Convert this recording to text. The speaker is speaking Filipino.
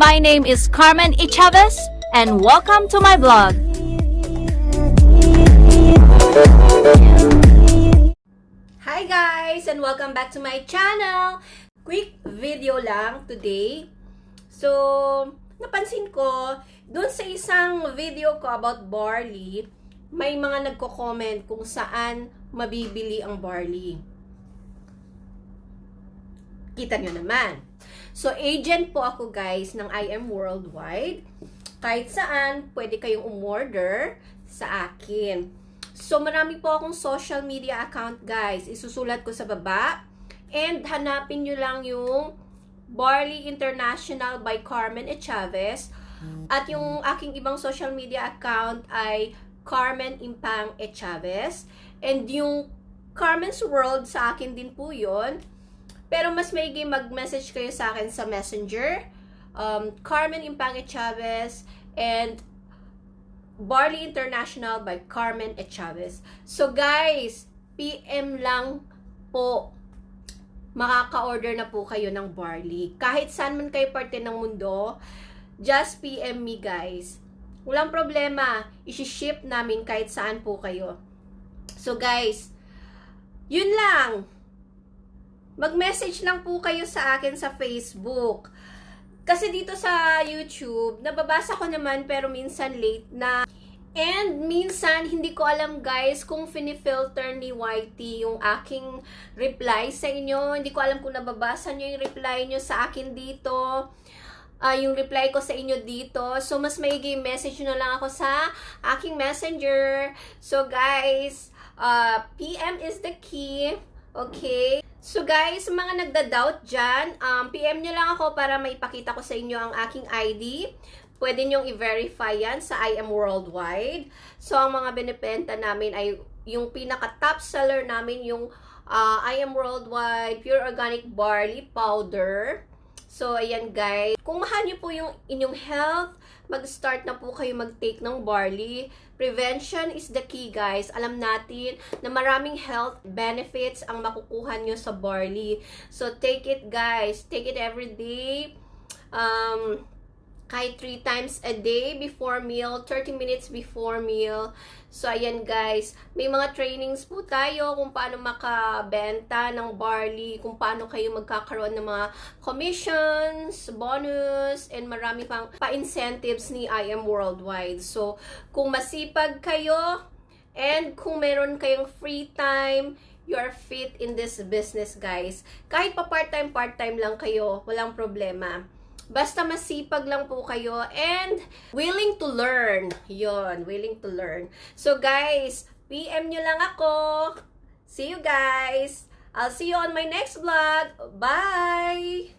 my name is Carmen E. Chavez, and welcome to my blog. Hi guys, and welcome back to my channel. Quick video lang today. So, napansin ko, dun sa isang video ko about barley, may mga nagko-comment kung saan mabibili ang barley. Kita nyo naman. So, agent po ako guys ng I Am Worldwide. Kahit saan, pwede kayong umorder sa akin. So, marami po akong social media account guys. Isusulat ko sa baba. And hanapin nyo lang yung Barley International by Carmen E. Chavez. At yung aking ibang social media account ay Carmen Impang E. Chavez. And yung Carmen's World sa akin din po yun. Pero mas maigi mag-message kayo sa akin sa Messenger. Carmen Impang E. Chavez and Barley International by Carmen E. Chavez. So guys, PM lang po. Makaka-order na po kayo ng barley. Kahit saan man kayo parte ng mundo, just PM me guys. Walang problema. I-ship namin kahit saan po kayo. So guys, yun lang. Mag-message lang po kayo sa akin sa Facebook. Kasi dito sa YouTube, nababasa ko naman pero minsan late na. And minsan, hindi ko alam guys kung finifilter ni YT yung aking reply sa inyo. Hindi ko alam kung nababasa nyo yung reply nyo sa akin dito. Yung reply ko sa inyo dito. So, mas maigi message nyo lang ako sa aking messenger. So, guys, PM is the key. Okay? So guys, mga nagda-doubt dyan, PM nyo lang ako para maipakita ko sa inyo ang aking ID. Pwede nyong i-verify yan sa I Am Worldwide. So, ang mga binibenta namin ay yung pinaka-top seller namin, yung I Am Worldwide Pure Organic Barley Powder. So, ayan guys. Kung mahal nyo po yung inyong health, mag-start na po kayo mag-take ng barley. Prevention is the key guys. Alam natin na maraming health benefits ang makukuha nyo sa barley. So, take it guys. Take it every day. Kahit 3 times a day before meal, 30 minutes before meal. So, ayan guys, may mga trainings po tayo kung paano makabenta ng barley, kung paano kayo magkakaroon ng mga commissions, bonus, and marami pang pa-incentives ni I Am Worldwide. So, kung masipag kayo, and kung meron kayong free time, you are fit in this business guys. Kahit pa part-time lang kayo, walang problema. Basta masipag lang po kayo and willing to learn. Yon, willing to learn. So guys, PM nyo lang ako. See you guys. I'll see you on my next vlog. Bye!